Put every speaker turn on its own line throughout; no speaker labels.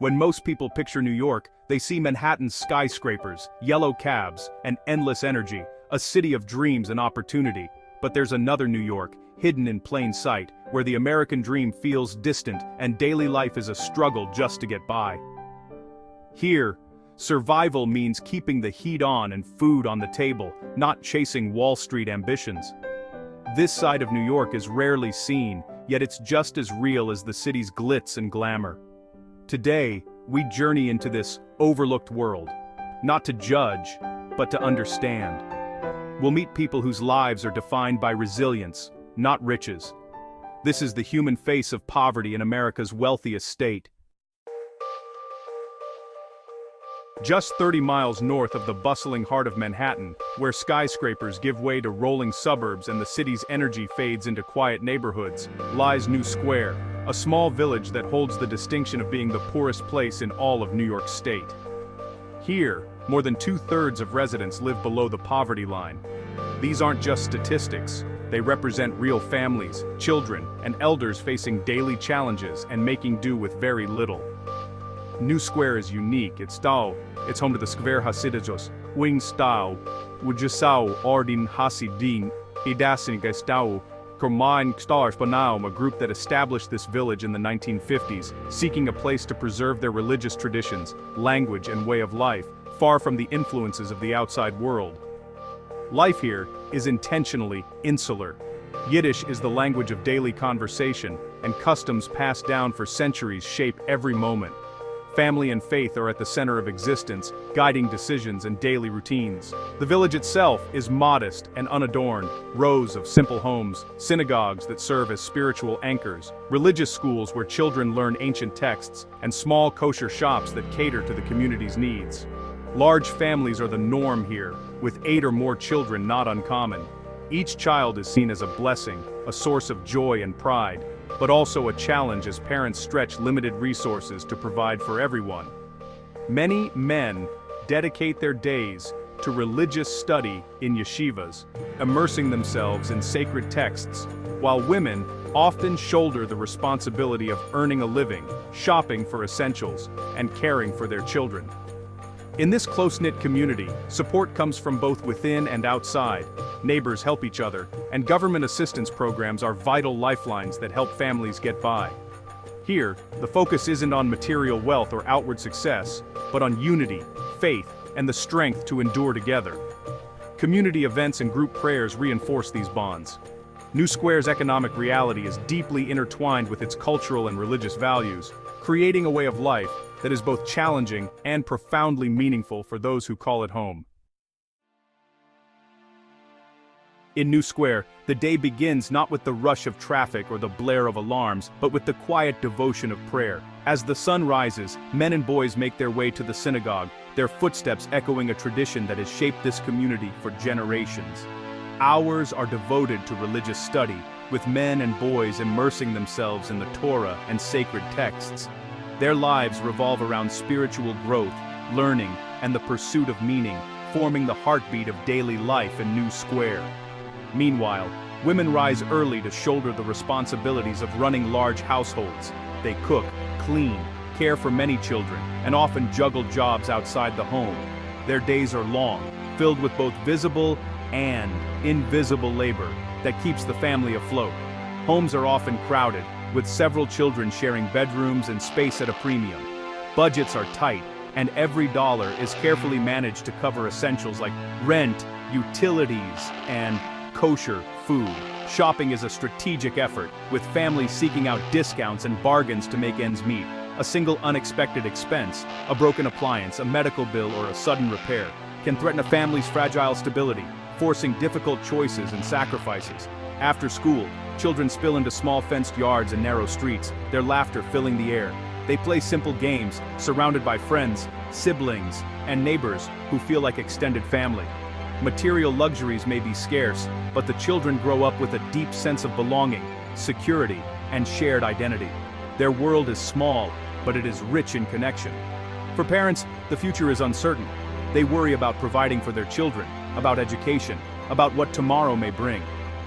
When most people picture New York, they see Manhattan's skyscrapers, yellow cabs, and endless energy, a city of dreams and opportunity. But there's another New York, hidden in plain sight, where the American dream feels distant and daily life is a struggle just to get by. Here, survival means keeping the heat on and food on the table, not chasing Wall Street ambitions. This side of New York is rarely seen, yet it's just as real as the city's glitz and glamour. Today, we journey into this overlooked world, not to judge, but to understand. We'll meet people whose lives are defined by resilience, not riches. This is the human face of poverty in America's wealthiest state. Just 30 miles north of the bustling heart of Manhattan, where skyscrapers give way to rolling suburbs and the city's energy fades into quiet neighborhoods, lies New Square, a small village that holds the distinction of being the poorest place in all of New York State. Here, more than 2/3 of residents live below the poverty line. These aren't just statistics, they represent real families, children, and elders facing daily challenges and making do with very little. New Square is unique. It's home to the Square Hasidijos, Wing Style, Wujusau Ordin Hasidin, Idasin Gestau, Kermine Stars Banaum, a group that established this village in the 1950s, seeking a place to preserve their religious traditions, language, and way of life, far from the influences of the outside world. Life here is intentionally insular. Yiddish is the language of daily conversation, and customs passed down for centuries shape every moment. Family and faith are at the center of existence, guiding decisions and daily routines. The village itself is modest and unadorned, rows of simple homes, synagogues that serve as spiritual anchors, religious schools where children learn ancient texts, and small kosher shops that cater to the community's needs. Large families are the norm here, with 8 or more children not uncommon. Each child is seen as a blessing, a source of joy and pride, but also a challenge as parents stretch limited resources to provide for everyone. Many men dedicate their days to religious study in yeshivas, immersing themselves in sacred texts, while women often shoulder the responsibility of earning a living, shopping for essentials, and caring for their children. In this close-knit community, support comes from both within and outside. Neighbors help each other, and government assistance programs are vital lifelines that help families get by. Here, the focus isn't on material wealth or outward success, but on unity, faith, and the strength to endure together. Community events and group prayers reinforce these bonds. New Square's economic reality is deeply intertwined with its cultural and religious values, creating a way of life that is both challenging and profoundly meaningful for those who call it home. In New Square, the day begins not with the rush of traffic or the blare of alarms, but with the quiet devotion of prayer. As the sun rises, men and boys make their way to the synagogue, their footsteps echoing a tradition that has shaped this community for generations. Hours are devoted to religious study, with men and boys immersing themselves in the Torah and sacred texts. Their lives revolve around spiritual growth, learning, and the pursuit of meaning, forming the heartbeat of daily life in New Square. Meanwhile, women rise early to shoulder the responsibilities of running large households. They cook, clean, care for many children, and often juggle jobs outside the home. Their days are long, filled with both visible and invisible labor that keeps the family afloat. Homes are often crowded, with several children sharing bedrooms and space at a premium. Budgets are tight, and every dollar is carefully managed to cover essentials like rent, utilities, and kosher food. Shopping is a strategic effort, with families seeking out discounts and bargains to make ends meet. A single unexpected expense, a broken appliance, a medical bill, or a sudden repair, can threaten a family's fragile stability, forcing difficult choices and sacrifices. After school, children spill into small fenced yards and narrow streets, their laughter filling the air. They play simple games, surrounded by friends, siblings, and neighbors who feel like extended family. Material luxuries may be scarce, but the children grow up with a deep sense of belonging, security, and shared identity. Their world is small, but it is rich in connection. For parents, the future is uncertain. They worry about providing for their children, about education, about what tomorrow may bring.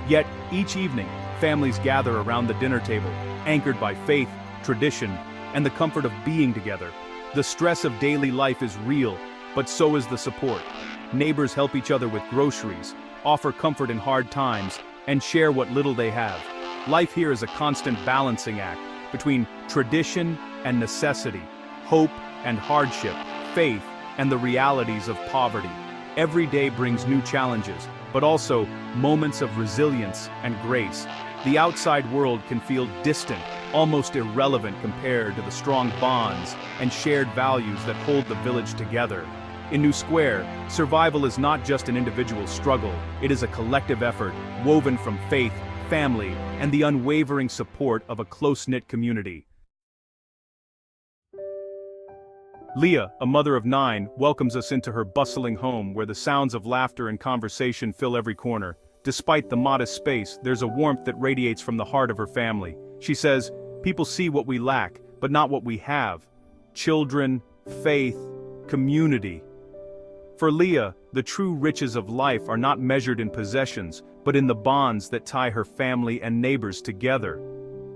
Yet, each evening, families gather around the dinner table, anchored by faith, tradition, and the comfort of being together. The stress of daily life is real, but so is the support. Neighbors help each other with groceries, offer comfort in hard times, and share what little they have. Life here is a constant balancing act between tradition and necessity, hope and hardship, faith and the realities of poverty. Every day brings new challenges, but also moments of resilience and grace. The outside world can feel distant, almost irrelevant compared to the strong bonds and shared values that hold the village together. In New Square, survival is not just an individual struggle, it is a collective effort woven from faith, family, and the unwavering support of a close-knit community. Leah, a mother of 9, welcomes us into her bustling home where the sounds of laughter and conversation fill every corner. Despite the modest space, there's a warmth that radiates from the heart of her family. She says, "People see what we lack, but not what we have. Children, faith, community." For Leah, the true riches of life are not measured in possessions, but in the bonds that tie her family and neighbors together.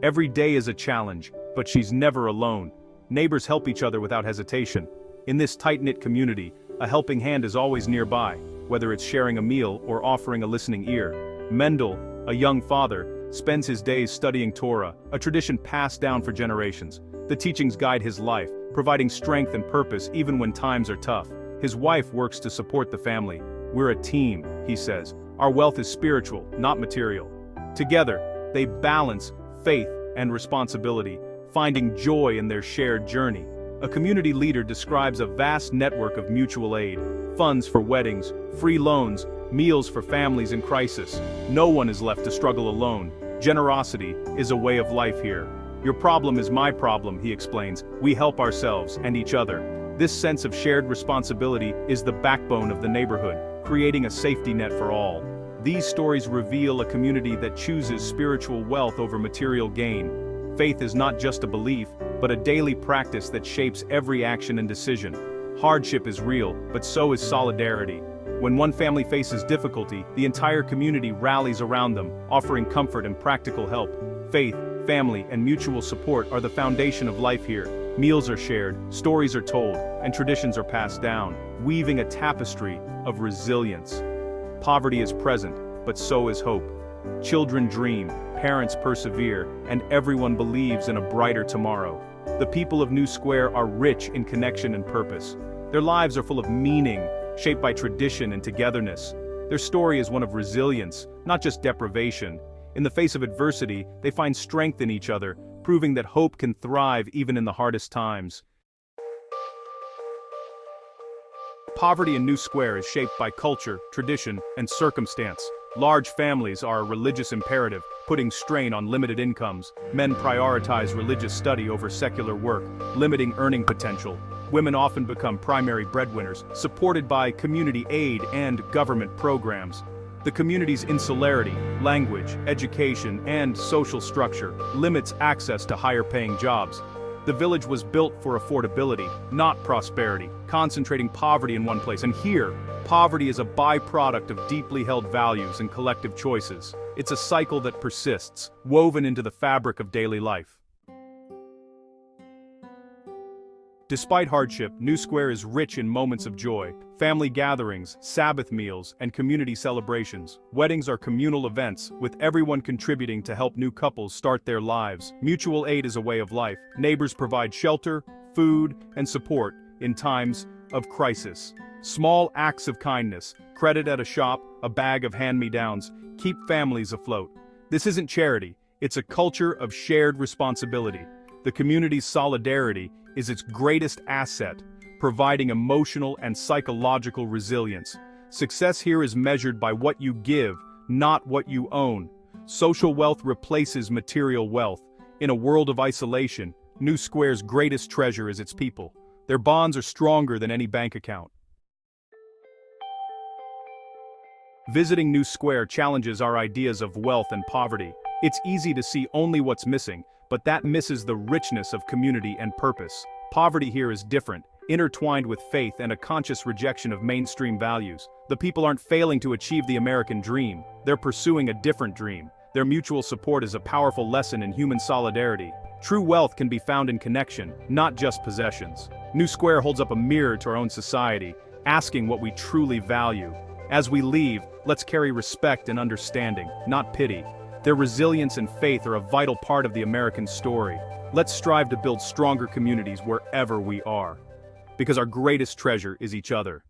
Every day is a challenge, but she's never alone. Neighbors help each other without hesitation. In this tight-knit community, a helping hand is always nearby, whether it's sharing a meal or offering a listening ear. Mendel, a young father, spends his days studying Torah, a tradition passed down for generations. The teachings guide his life, providing strength and purpose even when times are tough. His wife works to support the family. "We're a team," he says. "Our wealth is spiritual, not material." Together, they balance faith and responsibility, finding joy in their shared journey. A community leader describes a vast network of mutual aid, funds for weddings, free loans, meals for families in crisis. No one is left to struggle alone. Generosity is a way of life here. "Your problem is my problem," he explains. "We help ourselves and each other." This sense of shared responsibility is the backbone of the neighborhood, creating a safety net for all. These stories reveal a community that chooses spiritual wealth over material gain. Faith is not just a belief, but a daily practice that shapes every action and decision. Hardship is real, but so is solidarity. When one family faces difficulty, the entire community rallies around them, offering comfort and practical help. Faith, family, and mutual support are the foundation of life here. Meals are shared, stories are told, and traditions are passed down, weaving a tapestry of resilience. Poverty is present, but so is hope. Children dream, parents persevere, and everyone believes in a brighter tomorrow. The people of New Square are rich in connection and purpose. Their lives are full of meaning, shaped by tradition and togetherness. Their story is one of resilience, not just deprivation. In the face of adversity, they find strength in each other, proving that hope can thrive even in the hardest times. Poverty in New Square is shaped by culture, tradition, and circumstance. Large families are a religious imperative, putting strain on limited incomes. Men prioritize religious study over secular work, limiting earning potential. Women often become primary breadwinners, supported by community aid and government programs. The community's insularity, language, education, and social structure limits access to higher-paying jobs. The village was built for affordability, not prosperity, concentrating poverty in one place. And here, poverty is a byproduct of deeply held values and collective choices. It's a cycle that persists, woven into the fabric of daily life. Despite hardship, New Square is rich in moments of joy. Family gatherings, Sabbath meals, and community celebrations. Weddings are communal events, with everyone contributing to help new couples start their lives. Mutual aid is a way of life. Neighbors provide shelter, food, and support in times of crisis. Small acts of kindness, credit at a shop, a bag of hand-me-downs, keep families afloat. This isn't charity, it's a culture of shared responsibility. The community's solidarity is its greatest asset, providing emotional and psychological resilience. Success here is measured by what you give, not what you own. Social wealth replaces material wealth. In a world of isolation, New Square's greatest treasure is its people. Their bonds are stronger than any bank account. Visiting New Square challenges our ideas of wealth and poverty. It's easy to see only what's missing, but that misses the richness of community and purpose. Poverty here is different, intertwined with faith and a conscious rejection of mainstream values. The people aren't failing to achieve the American dream, they're pursuing a different dream. Their mutual support is a powerful lesson in human solidarity. True wealth can be found in connection, not just possessions. New Square holds up a mirror to our own society, asking what we truly value. As we leave, let's carry respect and understanding, not pity. Their resilience and faith are a vital part of the American story. Let's strive to build stronger communities wherever we are. Because our greatest treasure is each other.